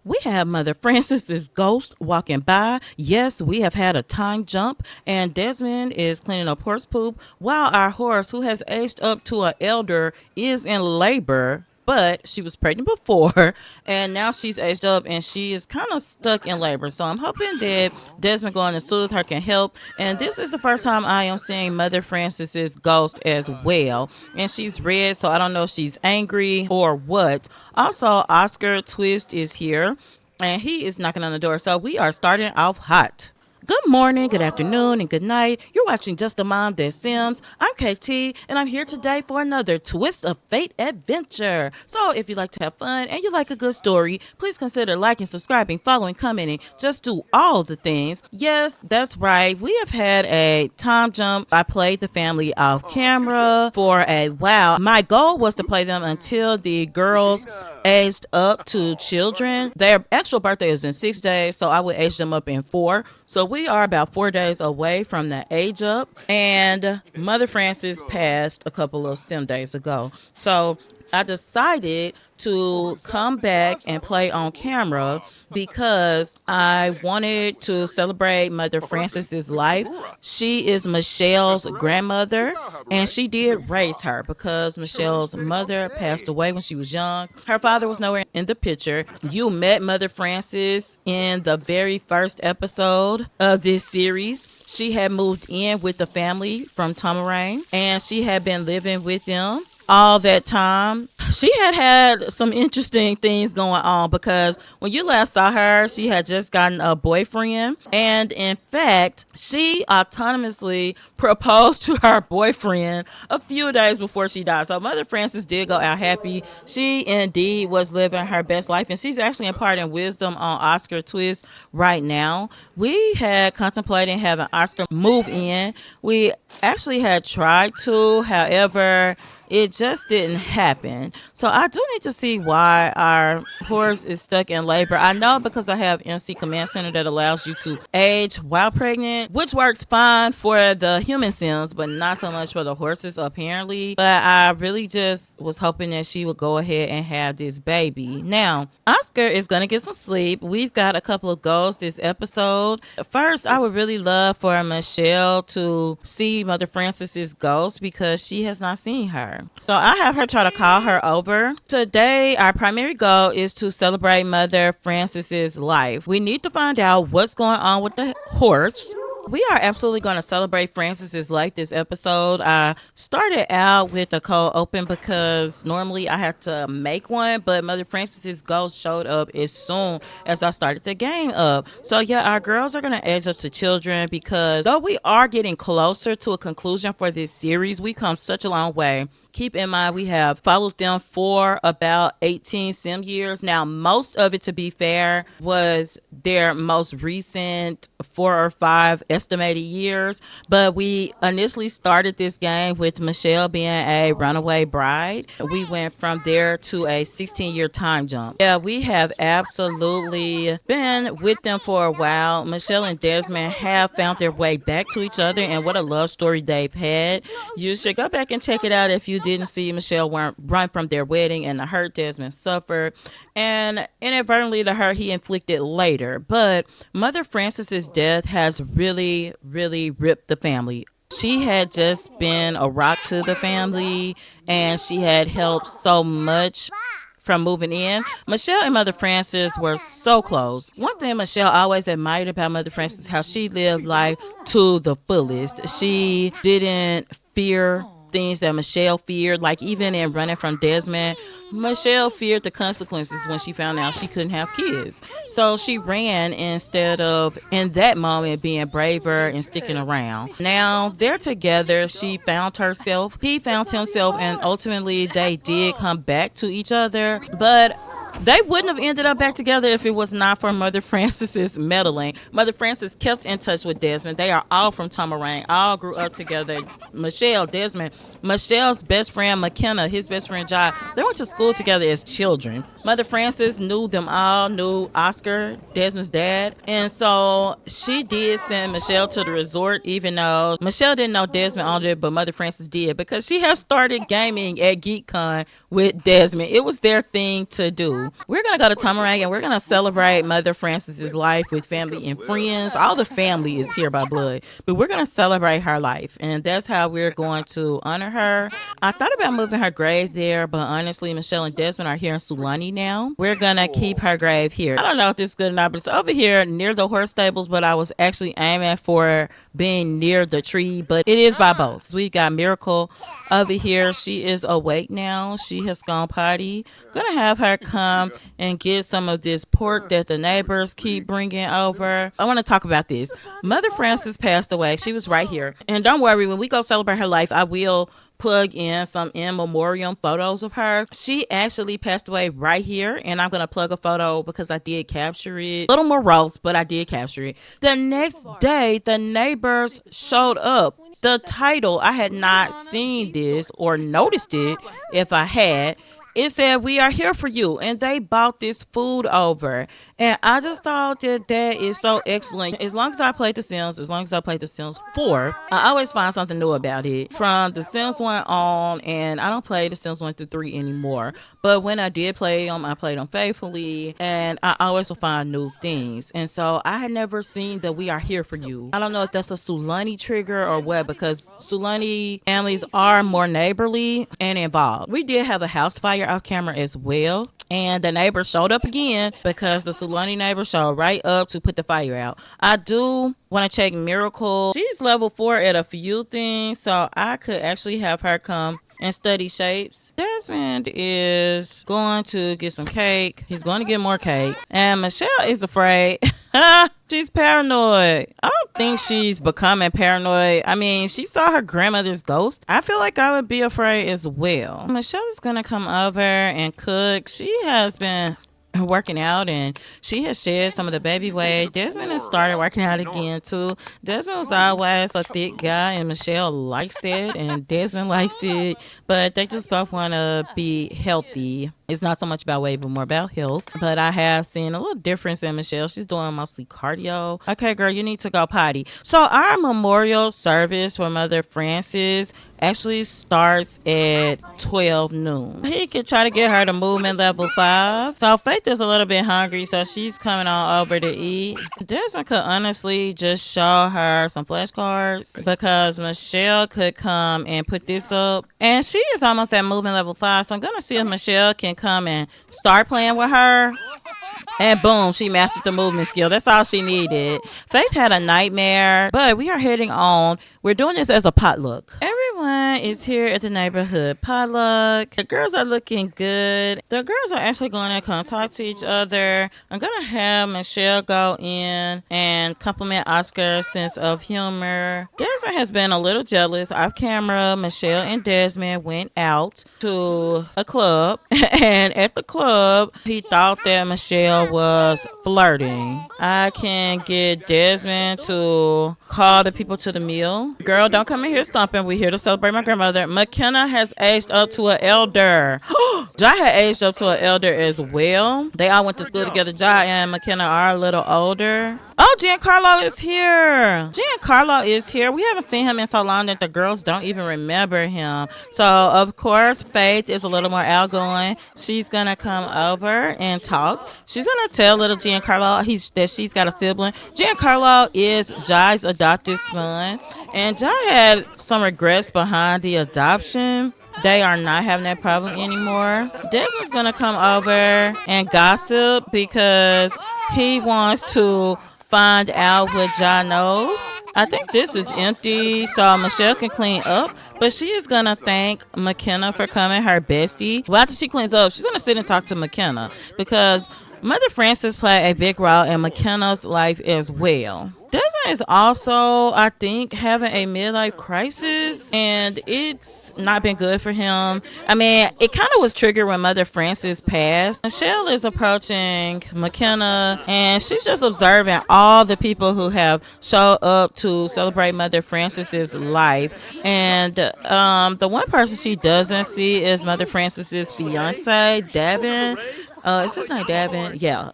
We have Mother Francis's ghost walking by. Yes, we have had a time jump, and Desmond is cleaning up horse poop while our horse, who has aged up to an elder, is in labor. But she was pregnant before, and now she's aged up and she is kind of stuck in labor. So I'm hoping that Desmond going to soothe her can help. And this is the first time I am seeing Mother Francis's ghost as well. And she's red, so I don't know if she's angry or what. Also, Oscar Twist is here and he is knocking on the door. So we are starting off hot. Good morning, good afternoon, and good night. You're watching Just a Mom That Sims. I'm KT, and I'm here today for another Twist of Fate adventure. So if you like to have fun and you like a good story, please consider liking, subscribing, following, commenting. Just do all the things. Yes, that's right. We have had a time jump. I played the family off camera for a while. My goal was to play them until the girls aged up to children. Their actual birthday is in 6 days, so I would age them up in 4. So we are about 4 days away from the age up, and Mother Francis passed a couple of sim days ago. So I decided to come back and play on camera because I wanted to celebrate Mother Francis's life. She is Michelle's grandmother, and she did raise her because Michelle's mother passed away when she was young. Her father was nowhere in the picture. You met Mother Francis in the very first episode of this series. She had moved in with the family from Tomarang, and she had been living with them all that time. She had some interesting things going on because when you last saw her, she had just gotten a boyfriend. And in fact, she autonomously proposed to her boyfriend a few days before she died. So Mother Francis did go out happy. She indeed was living her best life. And she's actually imparting wisdom on Oscar Twist right now. We had contemplated having Oscar move in. We actually had tried to, however, it just didn't happen. So I do need to see why our horse is stuck in labor. I know because I have MC Command Center that allows you to age while pregnant, which works fine for the human sims, but not so much for the horses apparently. But I really just was hoping that she would go ahead and have this baby. Now, Oscar is going to get some sleep. We've got a couple of goals this episode. First, I would really love for Michelle to see Mother Francis's ghost because she has not seen her. So I have her try to call her over. Today, our primary goal is to celebrate Mother Francis's life. We need to find out what's going on with the horse. We are absolutely going to celebrate Francis's life this episode. I started out with a cold open because normally I have to make one, but Mother Francis's ghost showed up as soon as I started the game up. So yeah, our girls are going to age up to children because though we are getting closer to a conclusion for this series, we've come such a long way. Keep in mind, we have followed them for about 18 sim years. Now, most of it, to be fair, was their most recent 4 or 5 estimated years. But we initially started this game with Michelle being a runaway bride. We went from there to a 16-year time jump. Yeah, we have absolutely been with them for a while. Michelle and Desmond have found their way back to each other, and what a love story they've had. You should go back and check it out if you didn't see Michelle run from their wedding and the hurt Desmond suffered, and inadvertently the hurt he inflicted later. But Mother Francis's death has really, really ripped the family. She had just been a rock to the family, and she had helped so much from moving in. Michelle and Mother Francis were so close. One thing Michelle always admired about Mother Francis, how she lived life to the fullest. She didn't fear things that Michelle feared, like even in running from Desmond, Michelle feared the consequences when she found out she couldn't have kids. So she ran instead of, in that moment, being braver and sticking around. Now they're together. She found herself, he found himself, and ultimately they did come back to each other. But they wouldn't have ended up back together if it was not for Mother Francis's meddling. Mother Francis kept in touch with Desmond. They are all from Tomarang, all grew up together. Michelle, Desmond, Michelle's best friend McKenna, his best friend Jai, they went to school together as children. Mother Francis knew them all, knew Oscar, Desmond's dad, and so she did send Michelle to the resort, even though Michelle didn't know Desmond owned it, but Mother Francis did, because she had started gaming at GeekCon with Desmond. It was their thing to do. do. We're gonna go to Tamarang and we're gonna celebrate Mother Frances's life with family and friends. All the family is here by blood, but we're gonna celebrate her life, and that's how we're going to honor her. I thought about moving her grave there, but honestly, Michelle and Desmond are here in Sulani now. We're gonna keep her grave here. I don't know if this is good or not, but it's over here near the horse stables, but I was actually aiming for being near the tree, but it is by both. So we got Miracle over here. She is awake now. She has gone potty. Gonna have her come and get some of this pork that the neighbors keep bringing over. I want to talk about this. Mother Frances passed away. She was right here. And don't worry, when we go celebrate her life, I will plug in some in memoriam photos of her. She actually passed away right here, and I'm gonna plug a photo because I did capture it. A little morose, but I did capture it. The next day, the neighbors showed up. The title, I had not seen this or noticed it. If I had, it said, "We are here for you," and they bought this food over, and I just thought that that is so excellent. As long as I played The Sims, as long as I played The Sims 4, I always find something new about it. From The Sims 1 on, and I don't play The Sims 1 through 3 anymore, but when I did play them, I played them faithfully, and I always will find new things. And so I had never seen the "We are here for you." I don't know if that's a Sulani trigger or what, because Sulani families are more neighborly and involved. We did have a house fire off camera as well, and the neighbors showed up again because the Sulani neighbors showed right up to put the fire out. I do want to check Miracle. She's level 4 at a few things, so I could actually have her come and study shapes. Desmond is going to get some cake. He's going to get more cake. And Michelle is afraid. She's paranoid. I don't think she's becoming paranoid. I mean, she saw her grandmother's ghost. I feel like I would be afraid as well. Michelle is going to come over and cook. She has been working out, and she has shed some of the baby weight. Desmond has started working out again too. Desmond was always a thick guy, and Michelle likes that, and Desmond likes it, but they just both want to be healthy. It's not so much about weight, but more about health. But I have seen a little difference in Michelle. She's doing mostly cardio. Okay, girl, you need to go potty. So our memorial service for Mother Frances actually starts at 12 noon. He could try to get her to movement level 5. So Faith is a little bit hungry, so she's coming on over to eat. Desmond could honestly just show her some flashcards because Michelle could come and put this up. And she is almost at movement level 5, so I'm going to see if Michelle can come and start playing with her. And boom, she mastered the movement skill. That's all she needed. Faith had a nightmare, but we are heading on. We're doing this as a potluck. Everyone is here at the neighborhood potluck. The girls are looking good. The girls are actually going to come talk to each other. I'm going to have Michelle go in and compliment Oscar's sense of humor. Desmond has been a little jealous. Off camera, Michelle and Desmond went out to a club. And at the club, he thought that Michelle was flirting. I can get Desmond to call the people to the meal. Girl, don't come in here stomping. We're here to celebrate my grandmother. McKenna has aged up to an elder. Jai had aged up to an elder as well. They all went to school together. Jai and McKenna are a little older. Oh, Giancarlo is here. Giancarlo is here. We haven't seen him in so long that the girls don't even remember him. So, of course, Faith is a little more outgoing. She's going to come over and talk. She's going to tell little Giancarlo that she's got a sibling. Giancarlo is Jai's adopted son. And Jai had some regrets behind the adoption. They are not having that problem anymore. Desmond's going to come over and gossip because he wants to find out what Jai knows. I think this is empty, so Michelle can clean up, but she is going to thank McKenna for coming, her bestie. Well, after she cleans up, she's going to sit and talk to McKenna because Mother Frances played a big role in McKenna's life as well. Desmond is also, I think, having a midlife crisis, and it's not been good for him. I mean, it kind of was triggered when Mother Frances passed. Michelle is approaching McKenna, and she's just observing all the people who have showed up to celebrate Mother Frances's life. And the one person she doesn't see is Mother Frances's fiance, Devin. Is his name Davin? Yeah,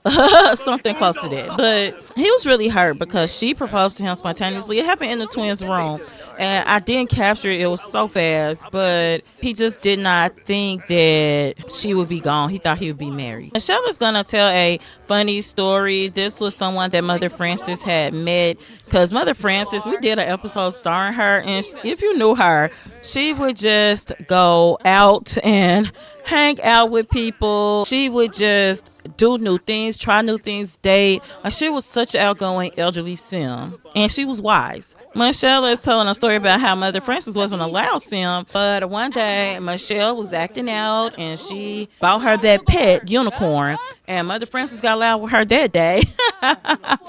something close to that. But he was really hurt because she proposed to him spontaneously. It happened in the twins' room, and I didn't capture it. It was so fast, but he just did not think that she would be gone. He thought he would be married. Michelle is gonna tell a funny story. This was someone that Mother Frances had met. Because Mother Frances, we did an episode starring her, and if you knew her, she would just go out and hang out with people. She would just do new things, try new things, date. She was such an outgoing elderly sim, and she was wise. Michelle is telling a story about how Mother Frances wasn't allowed sim, but one day Michelle was acting out, and she bought her that pet unicorn, and Mother Frances got loud with her that day.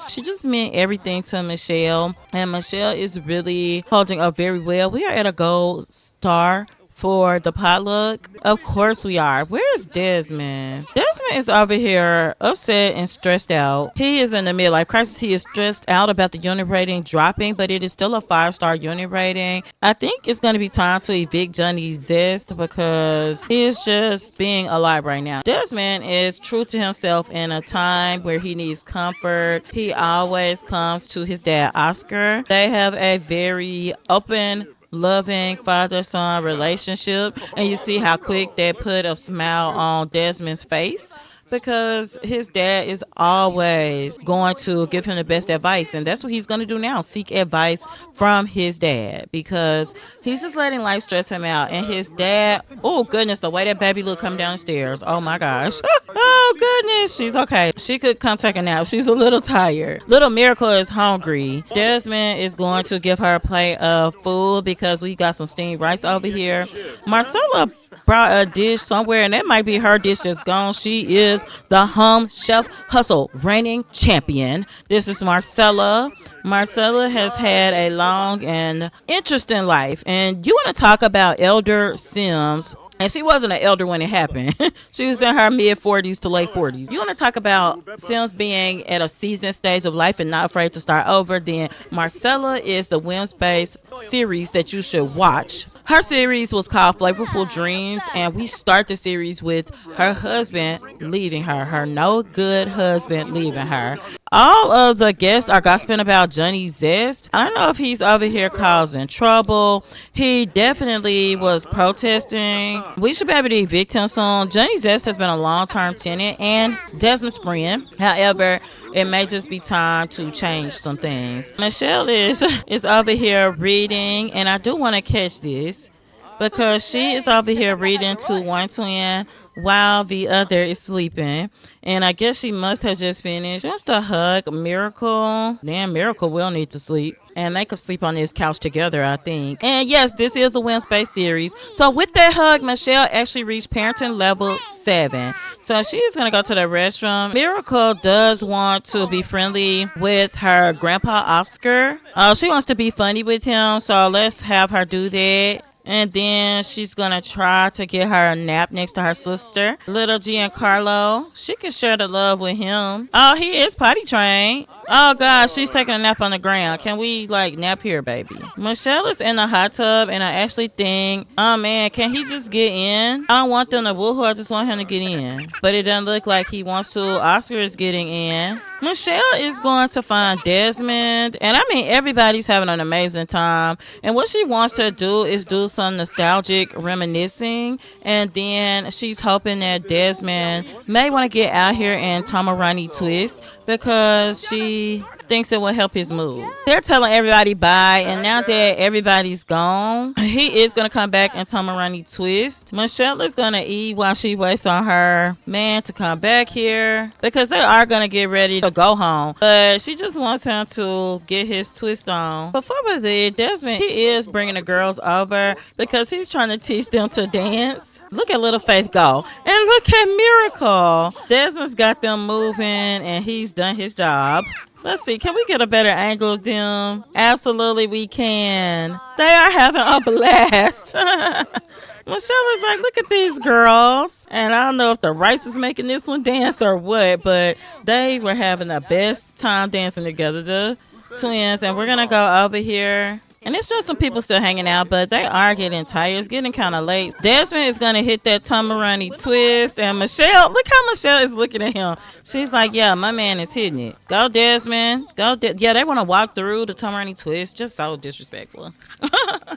She just meant everything to Michelle, and Michelle is really holding up very well. We are at a gold star for the potluck. Of course we are. Where's Desmond? Desmond is over here upset and stressed out. He is in the midlife crisis. He is stressed out about the unit rating dropping, but it is still a 5-star unit rating. I think it's going to be time to evict Johnny Zest because he is just being alive right now. Desmond is true to himself in a time where he needs comfort. He always comes to his dad, Oscar. They have a very open, loving father-son relationship, and you see how quick that put a smile on Desmond's face because his dad is always going to give him the best advice, and that's what he's going to do now, seek advice from his dad because he's just letting life stress him out. And his dad, oh goodness, the way that baby look come down the stairs, oh my gosh. Oh goodness, she's okay. She could come take a nap. She's a little tired. Little Miracle is hungry. Desmond is going to give her a plate of food because we got some steamed rice over here. Marcella brought a dish somewhere, and that might be her dish that's gone. She is the Hum Chef Hustle reigning champion. This is Marcella. Marcella has had a long and interesting life, and you want to talk about elder Sims. And she wasn't an elder when it happened. She was in her mid-40s to late 40s. You want to talk about Sims being at a seasoned stage of life and not afraid to start over, then Marcella is the Whims-based series that you should watch. Her series was called Flavorful Dreams, and we start the series with her husband leaving her, her no good husband leaving her. All of the guests are gossiping about Johnny Zest. I don't know if he's over here causing trouble. He definitely was protesting. We should be able to evict him soon. Johnny Zest has been a long-term tenant and Desmond's friend. However, it may just be time to change some things. Michelle is over here reading, and I do want to catch this because she is over here reading to one twin while the other is sleeping. And I guess she must have just finished. Just a hug, Miracle. Damn, Miracle will need to sleep. And they could sleep on this couch together, I think. And yes, this is a Wednesday series. So with that hug, Michelle actually reached parenting level 7. So she's going to go to the restroom. Miracle does want to be friendly with her grandpa, Oscar. She wants to be funny with him. So let's have her do that. And then she's going to try to get her a nap next to her sister. Little Giancarlo, she can share the love with him. Oh, he is potty trained. Oh, gosh, she's taking a nap on the ground. Can we, nap here, baby? Michelle is in the hot tub, and I actually think, oh, man, can he just get in? I don't want them to woohoo. I just want him to get in. But it doesn't look like he wants to. Oscar is getting in. Michelle is going to find Desmond. And, I mean, everybody's having an amazing time. And what she wants to do is do some nostalgic reminiscing, and then she's hoping that Desmond may want to get out here and Tamarani twist because she thinks it will help his mood. They're telling everybody bye, and now that everybody's gone, he is going to come back and Tamarani twist. Michelle is going to eat while she waits on her man to come back here because they are going to get ready to go home, but she just wants him to get his twist on. Before we leave, Desmond, he is bringing the girls over because he's trying to teach them to dance. Look at little Faith go, and look at Miracle. Desmond's got them moving, and he's done his job. Let's see, can we get a better angle of them? Absolutely we can. They are having a blast. Michelle is like, look at these girls. And I don't know if the rice is making this one dance or what, but they were having the best time dancing together, the twins. And we're going to go over here And it's just some people still hanging out, but they are getting tired. It's getting kind of late. Desmond is going to hit that Tamarani twist. And Michelle, look how Michelle is looking at him. She's like, yeah, my man is hitting it. Go, Desmond. Go. Yeah, they want to walk through the Tamarani twist. Just so disrespectful.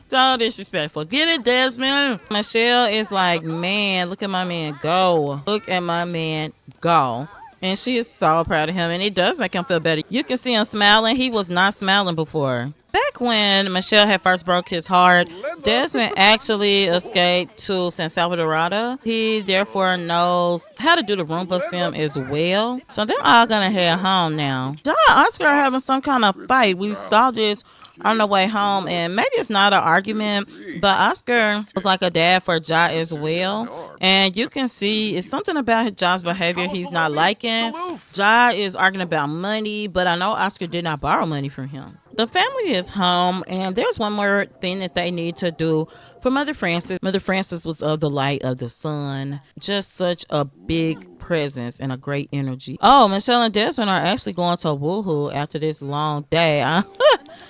So disrespectful. Get it, Desmond. Michelle is like, man, look at my man go. Look at my man go. And she is so proud of him, and it does make him feel better. You can see him smiling. He was not smiling before. Back when Michelle had first broke his heart, Desmond actually escaped to San Salvador. He therefore knows how to do the Roomba sim as well. So they're all gonna head home now. John and Oscar are having some kind of fight. We saw this on the way home, and maybe it's not an argument, but Oscar was like a dad for Ja as well, and you can see it's something about Ja's behavior he's not liking. Ja is arguing about money, but I know Oscar did not borrow money from him. The family is home, and there's one more thing that they need to do for Mother Frances. Mother Frances was of the light of the sun, just such a big presence and a great energy. Oh, Michelle and Desmond are actually going to Woohoo after this long day. I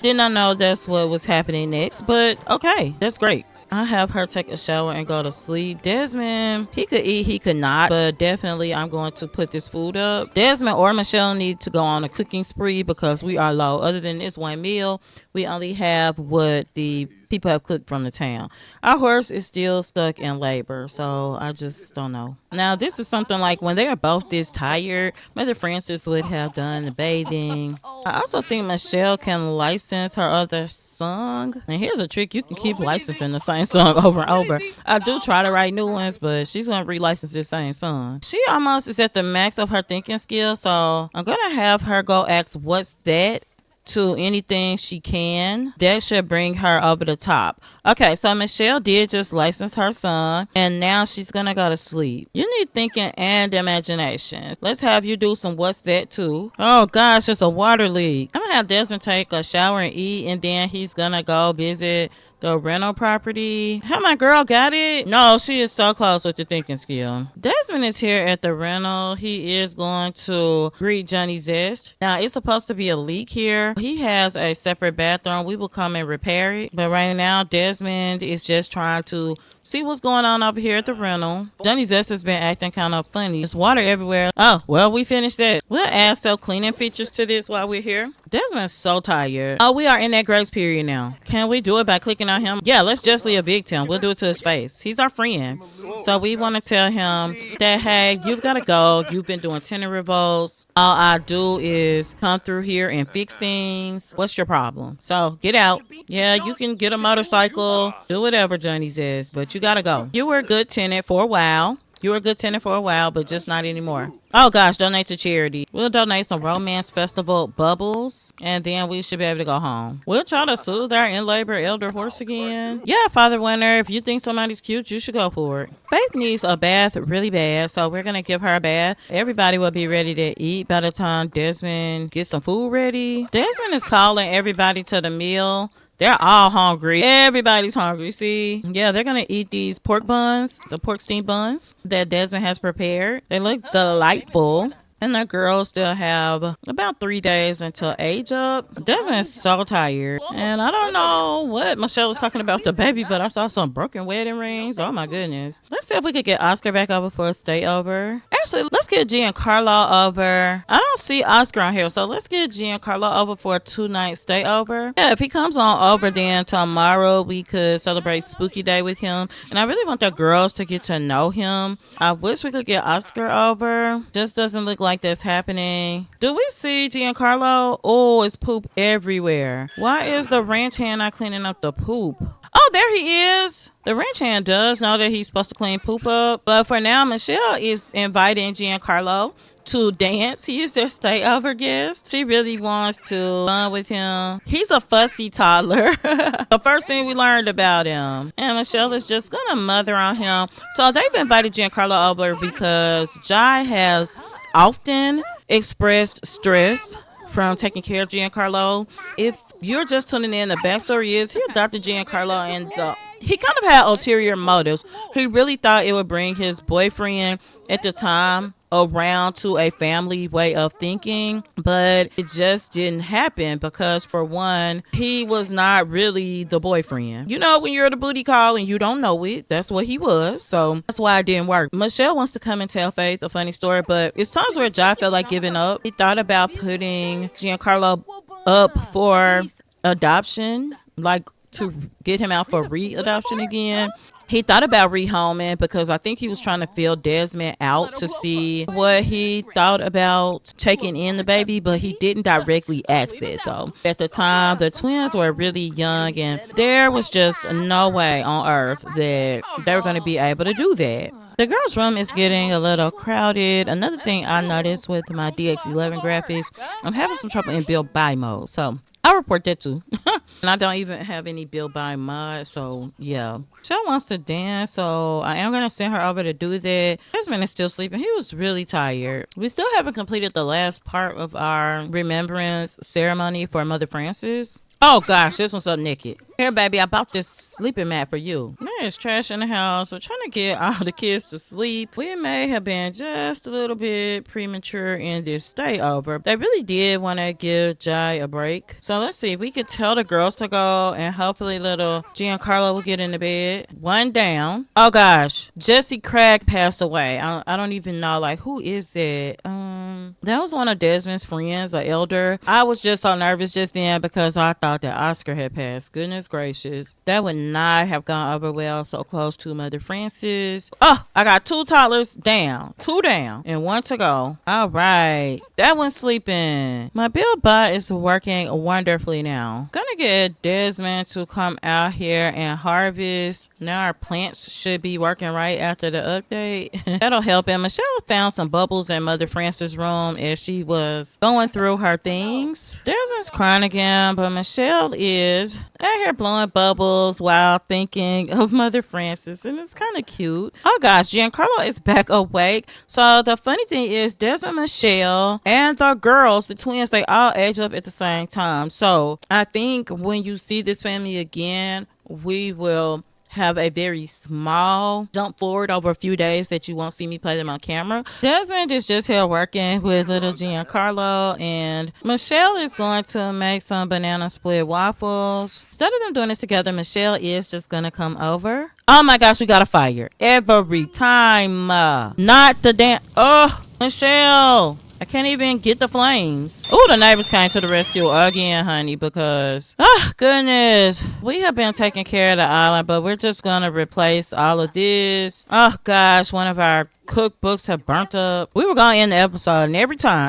did not know that's what was happening next, but okay, that's great. I have her take a shower and go to sleep. Desmond, he could eat, he could not, but definitely I'm going to put this food up. Desmond or Michelle need to go on a cooking spree because we are low. Other than this one meal, we only have what the people have cooked from the town. Our horse is still stuck in labor, so I just don't know. Now, this is something like when they are both this tired, Mother Frances would have done the bathing. I also think Michelle can license her other song. And here's a trick. You can keep licensing the same song over and over. I do try to write new ones, but she's going to relicense this same song. She almost is at the max of her thinking skills, so I'm going to have her go ask what's that to anything she can. That should bring her over the top. Okay, so Michelle did just license her son, and now she's gonna go to sleep. You need thinking and imagination. Let's have you do some what's that too. Oh gosh, it's a water leak. I'm gonna have Desmond take a shower and eat, and then he's gonna go visit the rental property. How my girl got it? No, she is so close with the thinking skill. Desmond is here at the rental. He is going to greet Johnny Zest. Now, it's supposed to be a leak here. He has a separate bathroom. We will come and repair it. But right now, Desmond is just trying to see what's going on over here at the rental. Johnny Zest has been acting kind of funny. There's water everywhere. Oh, well, we finished that. We'll add self-cleaning features to this while we're here. Desmond's so tired. Oh, we are in that grace period now. Can we do it by clicking on him? Yeah, let's justly evict him. We'll do it to his face. He's our friend. So we want to tell him that, hey, you've got to go. You've been doing tenant revolts. All I do is come through here and fix things. What's your problem? So get out. Yeah, you can get a motorcycle. Do whatever Johnny says, but you got to go. You were a good tenant for a while. You were a good tenant for a while, but just not anymore. Oh gosh, donate to charity. We'll donate some romance festival bubbles, and then we should be able to go home. We'll try to soothe our in labor elder horse again. Yeah, Father Winter, if you think somebody's cute, you should go for it. Faith needs a bath really bad, so we're gonna give her a bath. Everybody will be ready to eat by the time Desmond gets some food ready. Desmond is calling everybody to the meal. They're all hungry. Everybody's hungry. See? Yeah, they're going to eat these pork buns, the pork steam buns that Desmond has prepared. They look delightful. And the girls still have about 3 days until age up. Desmond's so tired. And I don't know what Michelle was talking about the baby, but I saw some broken wedding rings. Oh my goodness. Let's see if we could get Oscar back over for a stayover. Actually, let's get Giancarlo over. I don't see Oscar on here, so let's get Giancarlo over for a 2-night stayover. Yeah, if he comes on over, then tomorrow we could celebrate Spooky Day with him. And I really want the girls to get to know him. I wish we could get Oscar over. Just doesn't look like that's happening. Do we see Giancarlo? Oh, it's poop everywhere. Why is the ranch hand not cleaning up the poop? Oh, there he is. The ranch hand does know that he's supposed to clean poop up. But for now, Michelle is inviting Giancarlo to dance. He is their stayover guest. She really wants to run with him. He's a fussy toddler. The first thing we learned about him. And Michelle is just gonna mother on him. So they've invited Giancarlo over because Jai has often expressed stress from taking care of Giancarlo. If you're just tuning in, the backstory is he adopted Giancarlo and he kind of had ulterior motives. He really thought it would bring his boyfriend at the time around to a family way of thinking, but it just didn't happen because, for one, he was not really the boyfriend. You know, when you're the booty call and you don't know it, that's what he was. So that's why it didn't work. Michelle wants to come and tell Faith a funny story, but it's times where Jai felt like giving up. He thought about putting Giancarlo up for adoption, like to get him out for re-adoption again. He thought about rehoming because I think he was trying to feel Desmond out to see what he thought about taking in the baby, but he didn't directly ask that though. At the time, the twins were really young and there was just no way on earth that they were going to be able to do that. The girls' room is getting a little crowded. Another thing I noticed with my DX11 graphics, I'm having some trouble in build buy mode. So I'll report that too. And I don't even have any build by mod, so yeah. She wants to dance, so I am gonna send her over to do that. Desmond is still sleeping. He was really tired. We still haven't completed the last part of our remembrance ceremony for Mother Frances. Oh gosh, this one's up naked. Here, baby, I bought this sleeping mat for you. There's trash in the house. We're trying to get all the kids to sleep. We may have been just a little bit premature in this stayover. They really did want to give Jai a break. So let's see if we could tell the girls to go and hopefully little Giancarlo will get into bed. One down. Oh gosh, Jesse Craig passed away. I don't even know, like, who is that? That was one of Desmond's friends, an elder. I was just so nervous just then because I thought that Oscar had passed. Goodness gracious. That would not have gone over well so close to Mother Frances. Oh, I got 2 toddlers down. 2 down and 1 to go. All right. That one's sleeping. My build bot is working wonderfully now. Gonna get Desmond to come out here and harvest. Now our plants should be working right after the update. That'll help. And Michelle found some bubbles in Mother Frances' room as she was going through her things. Desmond's crying again, but Michelle is out here blowing bubbles while thinking of Mother Frances, and it's kind of cute. Oh gosh, Giancarlo is back awake. So the funny thing is Desmond, Michelle, and the girls, the twins, they all age up at the same time. So I think when you see this family again, we will have a very small jump forward over a few days that you won't see me play them on camera. Desmond is just here working with little Giancarlo, and Michelle is going to make some banana split waffles. Instead of them doing this together, Michelle is just gonna come over. Oh my gosh, we got a fire every time. Not the damn. Oh, Michelle, I can't even get the flames. Oh, the neighbors came to the rescue again, honey, because, oh, goodness. We have been taking care of the island, but we're just going to replace all of this. Oh, gosh, one of our cookbooks have burnt up. We were going to end the episode, and every time,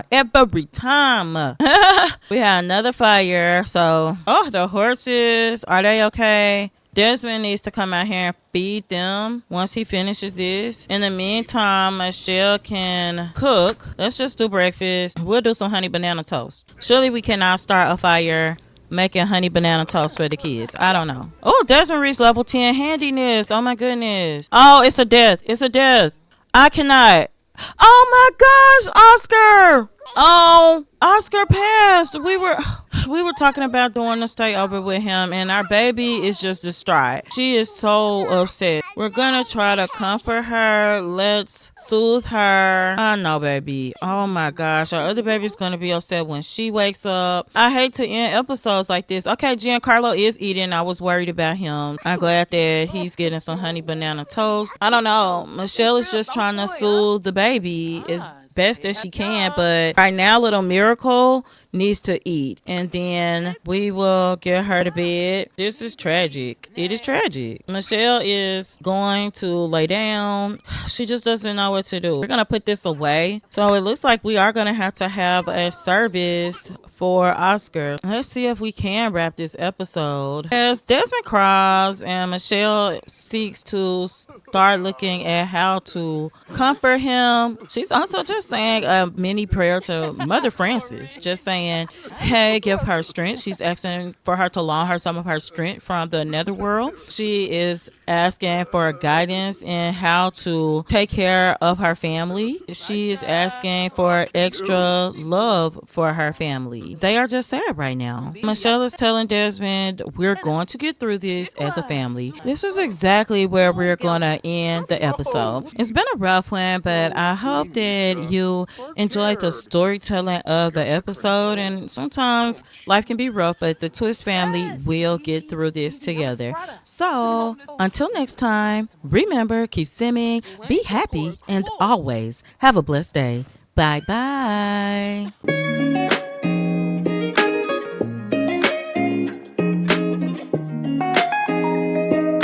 we had another fire. So, oh, the horses, are they okay? Desmond needs to come out here and feed them once he finishes this. In the meantime, Michelle can cook. Let's just do breakfast. We'll do some honey banana toast. Surely we cannot start a fire making honey banana toast for the kids. I don't know. Oh, Desmond reached level 10 handiness. Oh my goodness. Oh, it's a death. It's a death. I cannot. Oh my gosh, Oscar. Oh, Oscar passed. We were talking about doing the stayover with him, and our baby is just distraught. She is so upset. We're gonna try to comfort her. Let's soothe her. I know, baby. Oh my gosh, our other baby's gonna be upset when she wakes up. I hate to end episodes like this. Okay, Giancarlo is eating. I was worried about him. I'm glad that he's getting some honey banana toast. I don't know. Michelle is just trying to soothe the baby as best as she can, but right now little Miracle needs to eat, and then we will get her to bed. This is tragic. It is tragic. Michelle is going to lay down. She just doesn't know what to do. We're gonna put this away. So it looks like we are gonna have to have a service for Oscar. Let's see if we can wrap this episode. As Desmond cries and Michelle seeks to start looking at how to comfort him, she's also just saying a mini prayer to Mother Frances, just saying saying, hey, give her strength. She's asking for her to loan her some of her strength from the netherworld. She is asking for guidance in how to take care of her family. She is asking for extra love for her family. They are just sad right now. Michelle is telling Desmond, we're going to get through this as a family. This is exactly where we're going to end the episode. It's been a rough one, but I hope that you enjoyed the storytelling of the episode. And sometimes life can be rough, but the Twist family will get through this together. So until next time, remember, keep simming, be happy, and always have a blessed day. Bye bye.